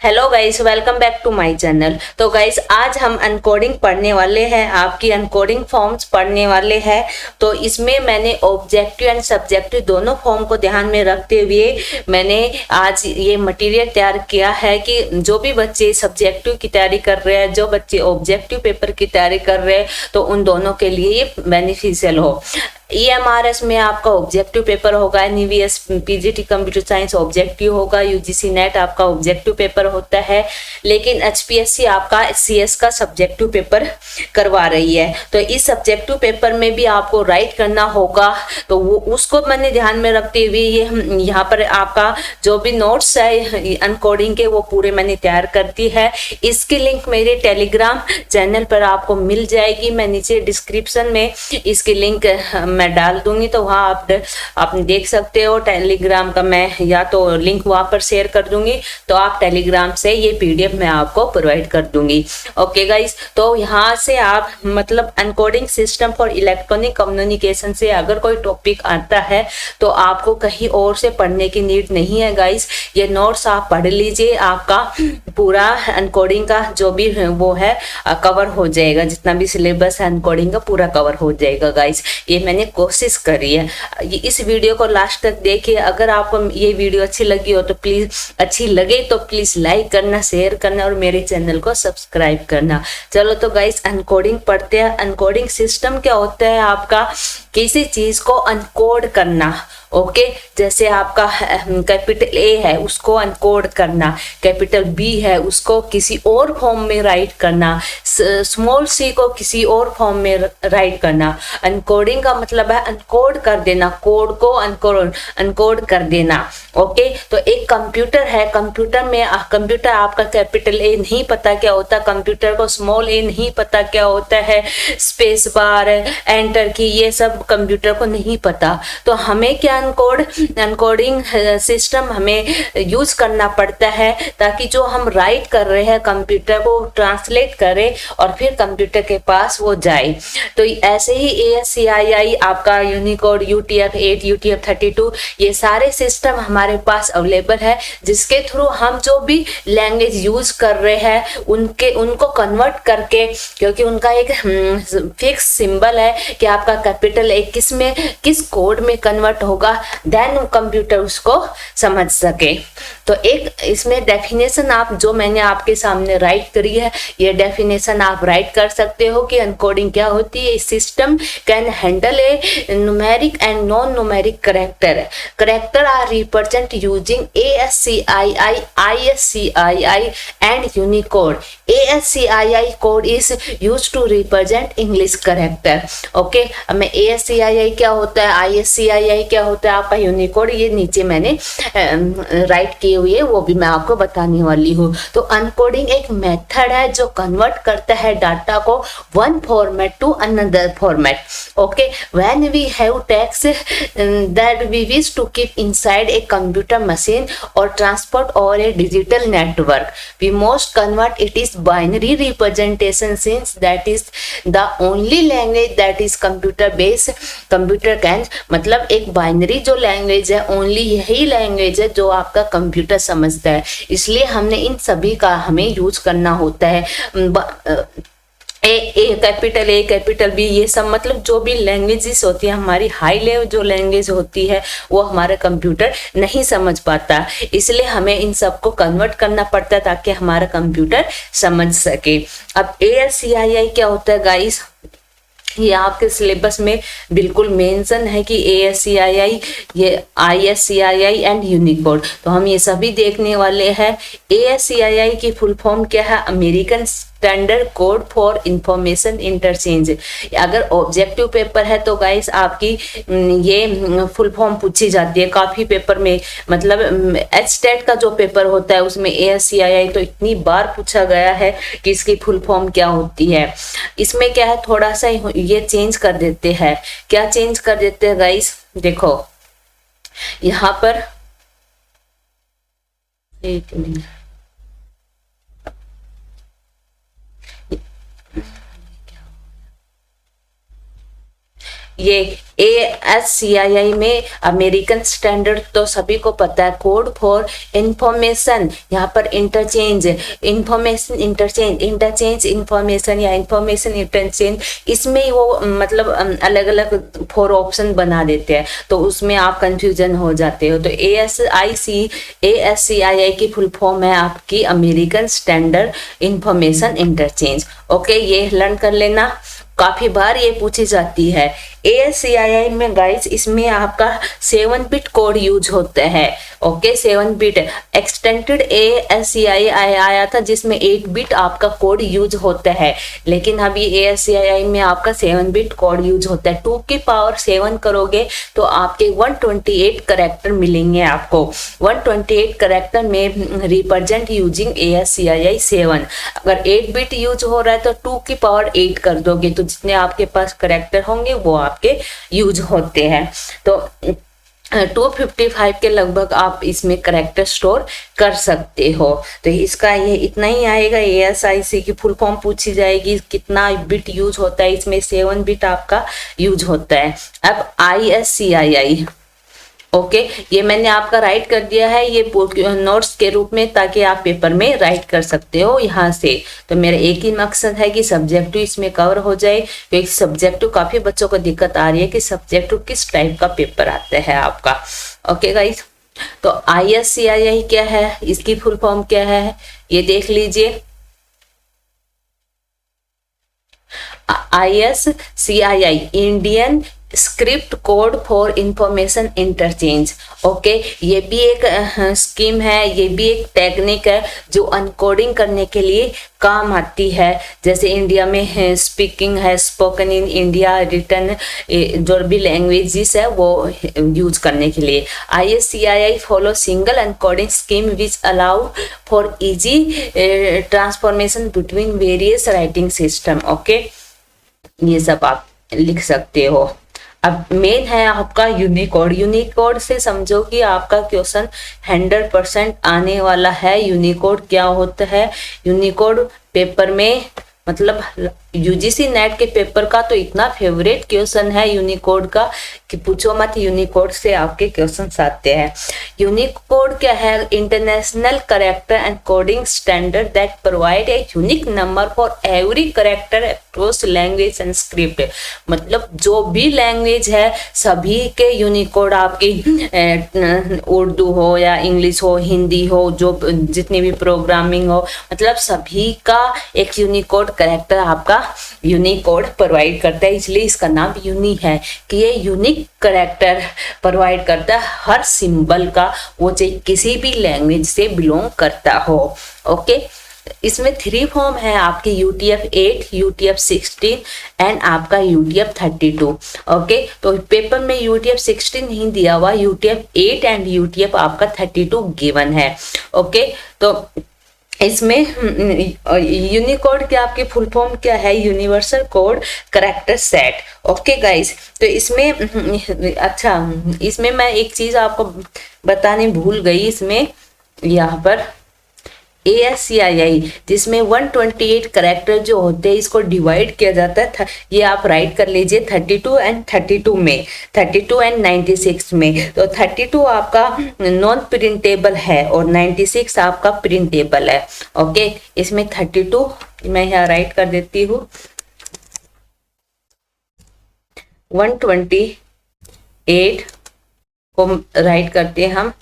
Hello guys, welcome back to my channel. तो guys आज हम अनकोडिंग पढ़ने वाले हैं, आपकी अनकोडिंग फॉर्म्स पढ़ने वाले हैं। तो इसमें मैंने ऑब्जेक्टिव एंड सब्जेक्टिव दोनों फॉर्म को ध्यान में रखते हुए मैंने आज ये मटेरियल तैयार किया है कि जो भी बच्चे सब्जेक्टिव की तैयारी कर रहे हैं, जो बच्चे ऑब्जेक्टिव पेपर की तैयारी कर रहे हैं, तो उन दोनों के लिए ये बेनिफिशियल हो। EMRS में आपका ऑब्जेक्टिव पेपर होगा, NVS PGT computer science objective होगा, UGC नेट आपका ऑब्जेक्टिव पेपर होता है, लेकिन HPSC आपका CS का सब्जेक्टिव पेपर करवा रही है। तो इस सब्जेक्टिव पेपर में भी आपको राइट करना होगा, तो वो उसको मैंने ध्यान में रखते हुए ये यहाँ पर आपका जो भी नोट्स है अनकोडिंग के वो पूरे मैंने तैयार कर दी है। इसकी लिंक मेरे टेलीग्राम चैनल पर आपको मिल जाएगी। मैं नीचे डिस्क्रिप्शन में इसकी लिंक मैं डाल दूंगी, तो वहाँ आप देख सकते हो। टेलीग्राम का मैं या तो लिंक वहाँ पर शेयर कर दूंगी, तो आप टेलीग्राम से ये PDF मैं आपको प्रोवाइड कर दूंगी। ओके गाइस, तो यहाँ से आप मतलब अनकोडिंग सिस्टम फॉर इलेक्ट्रॉनिक कम्युनिकेशन से अगर कोई टॉपिक आता है तो आपको कहीं और से पढ़ने की नीड नहीं है गाइस। ये नोट्स आप पढ़ लीजिए, आपका पूरा अनकोडिंग का जो भी वो है कवर हो जाएगा। जितना भी सिलेबस है अनकोडिंग का पूरा कवर हो जाएगा गाइस। ये मैंने कोशिश करी है। इस वीडियो को लास्ट तक देखिए। अगर आपको ये वीडियो अच्छी लगी हो तो प्लीज लाइक करना, शेयर करना और मेरे चैनल को सब्सक्राइब करना। चलो तो गाइस अनकोडिंग पढ़ते हैं। अनकोडिंग सिस्टम क्या होता है? आपका किसी चीज को अनकोड करना। ओके, जैसे आपका कैपिटल A है उसको अनकोड करना, कैपिटल B है उसको किसी और फॉर्म में राइट करना, स्मॉल c को किसी और फॉर्म में राइट करना। अनकोडिंग का मतलब है अनकोड कर देना, कोड को अनकोड कर देना। ओके, तो एक कंप्यूटर है, कंप्यूटर में कंप्यूटर आपका कैपिटल A नहीं पता क्या होता, कंप्यूटर को स्मॉल a नहीं पता क्या होता है, स्पेस बार एंटर की ये सब कंप्यूटर को नहीं पता। तो हमें क्या अनकोडिंग सिस्टम हमें यूज करना पड़ता है ताकि जो हम राइट कर रहे हैं कंप्यूटर को ट्रांसलेट करे और फिर कंप्यूटर के पास वो जाए। तो ऐसे ही ASCII आपका यूनिकोड, UTF-8, UTF-32 ये सारे सिस्टम हमारे पास अवेलेबल है, जिसके थ्रू हम जो भी लैंग्वेज यूज कर रहे हैं उनको कन्वर्ट करके, क्योंकि उनका एक फिक्स सिंबल है कि आपका कैपिटल A किस कोड में कन्वर्ट होगा, देन कंप्यूटर उसको समझ सके। तो एक इसमें डेफिनेशन आप जो मैंने आपके सामने राइट करी है, ये डेफिनेशन आप राइट कर सकते हो कि अनकोडिंग क्या होती है। System can handle a numeric and non numeric character or represent using ASCII, ISCII and Unicode. ASCII code is used to represent English character. Okay, हमें ASCII क्या होता है, ISCII क्या होता है, आपका यूनिकोड ये नीचे मैंने राइट किए हुए वो भी मैं आपको बताने वाली हूँ। तो अनकोडिंग एक मेथड है जो कन्वर्ट करता है डाटा को one format to another format. Okay, when we have text that we wish to keep inside a computer machine और transport over a digital network, we most convert it is binary representation since that is the only language that is computer based. Computer can मतलब एक binary जो language है, only यही language है जो आपका computer समझता है, इसलिए हमने इन सभी का हमें यूज करना होता है। कैपिटल A, कैपिटल B ये सब मतलब जो भी लैंग्वेजेस होती है, हमारी हाई लेवल जो लैंग्वेज होती है वो हमारा कंप्यूटर नहीं समझ पाता, इसलिए हमें इन सबको कन्वर्ट करना पड़ता है ताकि हमारा कंप्यूटर समझ सके। अब ASCII क्या होता है गाइस, ये आपके सिलेबस में बिल्कुल मेंशन है कि ASCII, ये ISCII एंड यूनिकोड, तो हम ये सभी देखने वाले हैं। ASCII की फुल फॉर्म क्या है? American standard code for information interchange. अगर ऑब्जेक्टिव पेपर है तो गाइस आपकी ये फुल फॉर्म पूछी जाती है काफी पेपर में, मतलब HTET का जो पेपर होता है उसमें ASCII तो इतनी बार पूछा गया है कि इसकी फुल फॉर्म क्या होती है। इसमें क्या है, थोड़ा सा ये चेंज कर देते हैं। क्या चेंज कर देते हैं गाइस, देखो यहाँ पर एक मिनट, ये ASCII में अमेरिकन स्टैंडर्ड तो सभी को पता है, कोड फॉर इंफॉर्मेशन, यहाँ पर इंटरचेंज इंफॉर्मेशन, इंटरचेंज इंफॉर्मेशन या इंफॉर्मेशन इंटरचेंज, इसमें वो मतलब अलग अलग 4 ऑप्शन बना देते हैं, तो उसमें आप कंफ्यूजन हो जाते हो। तो ASCII की फुल फॉर्म है आपकी American standard information interchange. Okay, ये लर्न कर लेना, काफी बार ये पूछी जाती है। ASCII में गाइस इसमें आपका 7 बिट कोड यूज होता है। ओके, 7 बिट एक्सटेंडेड ASCII आया था जिसमें 8 बिट आपका कोड यूज होता है, लेकिन अभी ASCII में आपका 7 बिट कोड यूज होता है। 2 की पावर 7 करोगे तो आपके 128 करेक्टर मिलेंगे आपको। 128 करेक्टर में रिप्रेजेंट यूजिंग ASCII 7। अगर 8 बिट यूज हो रहा है तो 2 की पावर 8 कर दोगे, तो जितने आपके पास करेक्टर होंगे वो आपके यूज होते हैं। तो 255 के लगभग आप इसमें करेक्टर स्टोर कर सकते हो। तो इसका ये इतना ही आएगा। ASIC की फुल फॉर्म पूछी जाएगी, कितना बिट यूज होता है, इसमें 7 बिट आपका यूज होता है। अब ISCII, ओके, ये मैंने आपका राइट कर दिया है ये नोट्स के रूप में, ताकि आप पेपर में राइट कर सकते हो यहाँ से। तो मेरा एक ही मकसद है कि सब्जेक्टिव इसमें कवर हो जाए, क्योंकि सब्जेक्टिव काफी बच्चों को दिक्कत आ रही है कि सब्जेक्टिव किस टाइप का पेपर आता है आपका। ओके गाइस, तो ISCII क्या है, इसकी फुल फॉर्म क्या है ये देख लीजिए। ISCII Indian script code for information interchange. Okay, ये भी एक स्कीम है, ये भी एक टेक्निक है जो अनकोडिंग करने के लिए काम आती है। जैसे इंडिया में है स्पीकिंग है, स्पोकन इन इंडिया, रिटन, जो भी लैंग्वेजेस है वो यूज करने के लिए। ISCII follow single encoding scheme which allow for easy transformation between various writing system. Okay, ये सब आप लिख सकते हो। अब मेन है आपका यूनिकोड। यूनिकोड से समझो कि आपका क्वेश्चन 100% आने वाला है। यूनिकोड क्या होता है, यूनिकोड पेपर में मतलब UGC नेट के पेपर का तो इतना फेवरेट क्वेश्चन है यूनिकोड का कि पूछो मत। यूनिकोड से आपके क्वेश्चंस आते हैं। यूनिकोड क्या है, international character and coding standard that provide a unique number for every character across language and script. मतलब जो भी लैंग्वेज है सभी के यूनिकोड आपकी, उर्दू हो या इंग्लिश हो, हिंदी हो, जो जितनी भी प्रोग्रामिंग हो, मतलब सभी का एक यूनिकोड कैरेक्टर आपका यूनिकोड प्रोवाइड करता है। इसलिए इसका नाम यूनी है कि ये यूनिक कैरेक्टर प्रोवाइड करता है हर सिंबल का, वो चाहे किसी भी लैंग्वेज से बिलोंग करता हो। ओके, इसमें 3 फॉर्म है आपकी, UTF-8, UTF-16 एंड आपका UTF-32। ओके, तो पेपर में UTF-16 नहीं दिया हुआ, UTF-8 एंड UTF आपका 32 गिवन है। ओके, तो इसमें यूनिकोड की आपकी फुल फॉर्म क्या है, universal code character set. Okay guys, तो इसमें अच्छा, इसमें मैं एक चीज आपको बताने भूल गई। इसमें यहाँ पर ASCII जिसमें 128 कैरेक्टर जो होते हैं इसको डिवाइड किया जाता है। ये आप राइट कर लीजिए 32 एंड 32 में, 32 एंड 96 में। तो 32 आपका नॉन प्रिंटेबल है और 96 आपका प्रिंटेबल है। ओके, इसमें 32 मैं यहाँ राइट कर देती हूँ। 128 को राइट करते हैं हम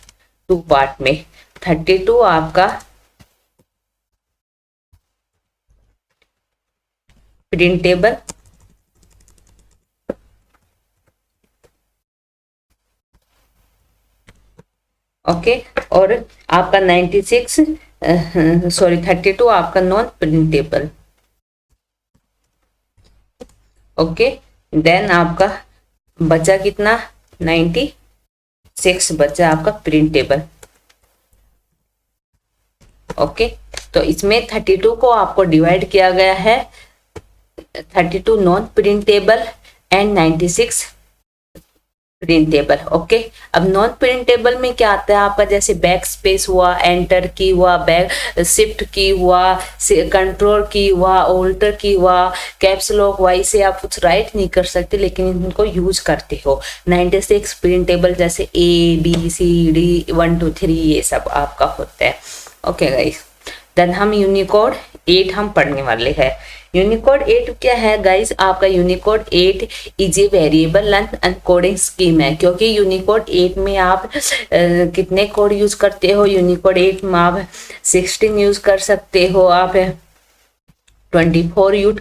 2 पार्ट में। 32 आपका प्रिंटेबल, ओके, और आपका 32 आपका नॉन प्रिंटेबल। ओके, देन आपका बचा कितना, 96 बचा आपका प्रिंटेबल। ओके, तो इसमें 32 को आपको डिवाइड किया गया है, 32 non printable and 96 printable. Okay, अब नॉन प्रिंटेबल में क्या आता है आपका, जैसे बैक स्पेस हुआ, एंटर की हुआ, बैक शिफ्ट की हुआ, कंट्रोल की हुआ, ऑल्टर की हुआ, कैप्स लॉक, वाई से आप कुछ राइट नहीं कर सकते लेकिन इनको यूज करते हो। 96 प्रिंटेबल जैसे ABCD 1 2 3 ये सब आपका होता है। ओके गाइस, देन हम यूनिकोड 8 हम पढ़ने वाले हैं। यूनिकोड 8 क्या है गाइस, आपका Unicode 8 is a variable length encoding scheme है, क्योंकि यूनिकोड 8 में आप कितने कोड यूज करते हो, यूनिकोड 8 में आप 16 यूज कर सकते हो, आप 24 यूज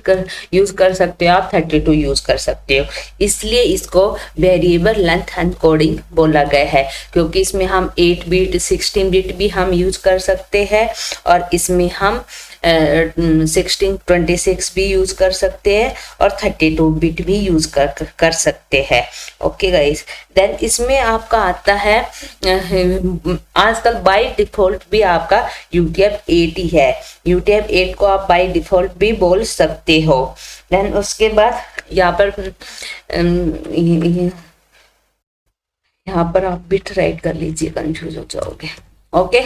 कर सकते हो, आप 32 यूज कर सकते हो। इसलिए इसको वेरिएबल लेंथ एनकोडिंग बोला गया है, क्योंकि इसमें हम 8 बिट 16 बिट भी हम यूज कर सकते हैं और इसमें हम 26 भी यूज कर सकते हैं और 32 बिट भी यूज कर सकते हैं। ओके गाइस, देन इसमें आपका आता है आजकल बाय डिफॉल्ट भी आपका UTF-8 ही है। UTF-8 को आप बाय डिफॉल्ट भी बोल सकते हो। देन उसके बाद यहाँ पर आप बिट राइट कर लीजिए, कंफ्यूज हो जाओगे। ओके,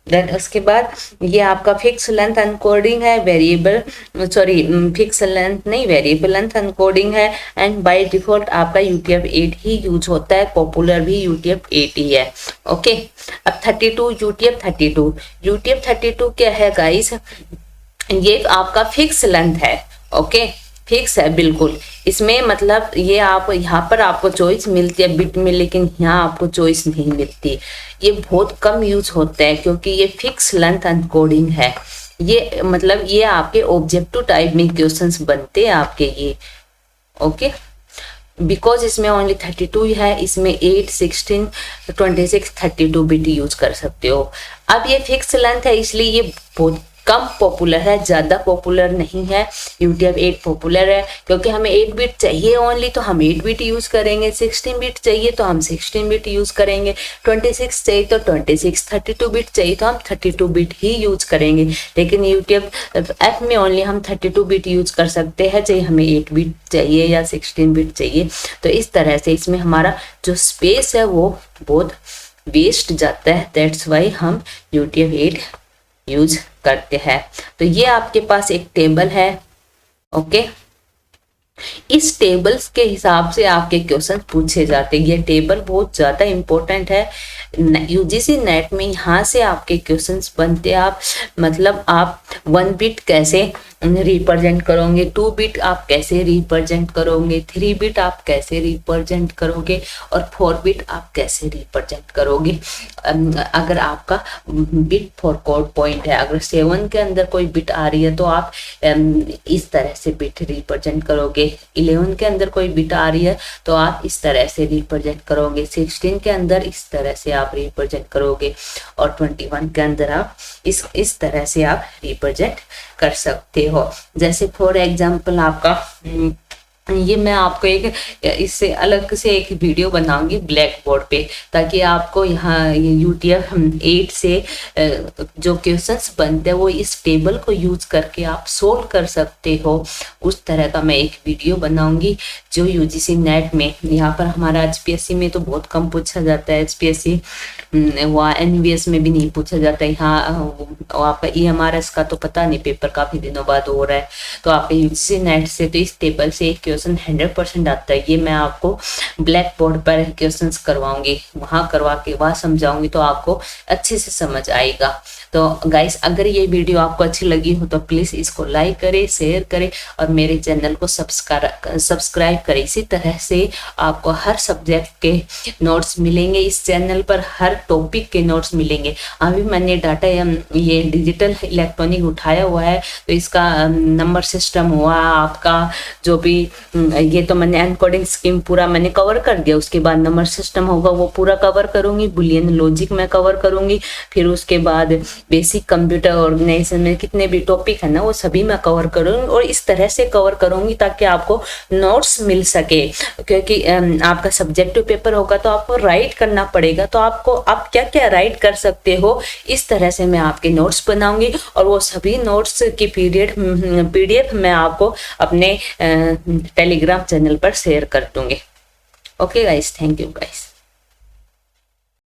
देन उसके बाद ये आपका फिक्स लेंथ एनकोडिंग है, फिक्स लेंथ नहीं, वेरिएबल लेंथ एनकोडिंग है एंड बाय डिफॉल्ट आपका UTF-8 ही यूज होता है, पॉपुलर भी UTF-8 ही है। ओके, अब 32 UTF-32 क्या है गाइस, ये आपका फिक्स लेंथ है। ओके, फिक्स है बिल्कुल। इसमें मतलब ये आप यहाँ पर आपको चॉइस मिलती है बिट में, लेकिन यहाँ आपको चॉइस नहीं मिलती। ये बहुत कम यूज होता है क्योंकि ये फिक्स लेंथ एनकोडिंग है। ये मतलब ये आपके ऑब्जेक्टिव टाइप में क्वेश्चंस बनते हैं आपके ये। ओके, बिकॉज इसमें ओनली 32 है, इसमें 8 16 26 32 बिट यूज कर सकते हो। अब ये फिक्स लेंथ है इसलिए ये बहुत कम पॉपुलर है, ज़्यादा पॉपुलर नहीं है। UTF-8 पॉपुलर है क्योंकि हमें 8 बिट चाहिए ओनली, तो हम 8 बिट यूज़ करेंगे। 16 बिट चाहिए तो हम 16 बिट यूज़ करेंगे। 26 चाहिए तो 26, 32 बिट चाहिए तो हम 32 बिट ही यूज़ करेंगे। लेकिन UTF-8 में ओनली हम 32 बिट यूज़ कर सकते हैं, चाहे हमें 8 बिट चाहिए या 16 बिट चाहिए। तो इस तरह से इसमें हमारा जो स्पेस है वो बहुत वेस्ट जाता है, दैट्स वाई हम UTF-8 यूज करते हैं। तो ये आपके पास एक टेबल है। ओके, इस टेबल्स के हिसाब से आपके क्वेश्चन पूछे जाते हैं। ये टेबल बहुत ज़्यादा इम्पोर्टेंट है UGC नेट में, यहाँ से आपके क्वेश्चंस बनते हैं। आप मतलब आप 1 बिट कैसे रिप्रेजेंट करोगे, 2 बिट आप कैसे रिप्रेजेंट करोगे, 3 बिट आप कैसे रिप्रेजेंट करोगे और 4 बिट आप कैसे रिप्रेजेंट करोगे। अगर आपका बिट फॉर कोड पॉइंट है, अगर 7 के अंदर कोई बिट आ रही है तो आप इस तरह से बिट रिप्रेजेंट करोगे। 11 के अंदर कोई बिट आ रही है तो आप इस तरह से रिप्रेजेंट करोगे। 16 के अंदर इस तरह से आप रिप्रेजेंट करोगे और 21 के अंदर आप इस तरह से आप रिप्रेजेंट कर सकते हो। जैसे फॉर एग्जांपल आपका ये मैं आपको एक इससे अलग से एक वीडियो बनाऊंगी ब्लैक बोर्ड पे, ताकि आपको यहाँ UTF-8 से जो क्वेश्चंस बनते हैं वो इस टेबल को यूज करके आप सोल्व कर सकते हो। उस तरह का मैं एक वीडियो बनाऊंगी जो UGC नेट में, यहाँ पर हमारा HPSC में तो बहुत कम पूछा जाता है, HPSC वहाँ NVS में भी नहीं पूछा जाता है। यहाँ आपका EMRS का तो पता नहीं, पेपर काफी दिनों बाद हो रहा है। तो आपका UGC नेट से तो इस टेबल से एक क्वेश्चन 100% आता है। ये मैं आपको ब्लैक बोर्ड पर क्वेश्चंस करवाऊंगी, वहां करवा के वहां समझाऊंगी तो आपको अच्छे से समझ आएगा। तो गाइस, अगर ये वीडियो आपको अच्छी लगी हो तो प्लीज इसको लाइक करें, शेयर करें और मेरे चैनल को सब्सक्राइब करें। इसी तरह से आपको हर सब्जेक्ट के नोट्स मिलेंगे इस चैनल पर, हर टॉपिक के नोट्स मिलेंगे। अभी मैंने डाटा ये डिजिटल इलेक्ट्रॉनिक उठाया हुआ है, तो इसका नंबर सिस्टम हुआ आपका जो भी, ये तो मैंने एनकोडिंग स्कीम पूरा मैंने कवर कर दिया। उसके बाद नंबर सिस्टम होगा वो पूरा कवर करूंगी, बुलियन लॉजिक में कवर करूंगी, फिर उसके बाद बेसिक कंप्यूटर ऑर्गेनाइजेशन में कितने भी टॉपिक है ना वो सभी मैं कवर करूंगी और इस तरह से कवर करूंगी ताकि आपको नोट्स मिल सके। क्योंकि आपका सब्जेक्टिव पेपर होगा तो आपको राइट करना पड़ेगा, तो आपको आप क्या क्या राइट कर सकते हो इस तरह से मैं आपके नोट्स बनाऊंगी और वो सभी नोट्स की PDF मैं आपको अपने टेलीग्राम चैनल पर शेयर कर दूंगी। Okay guys, thank you guys.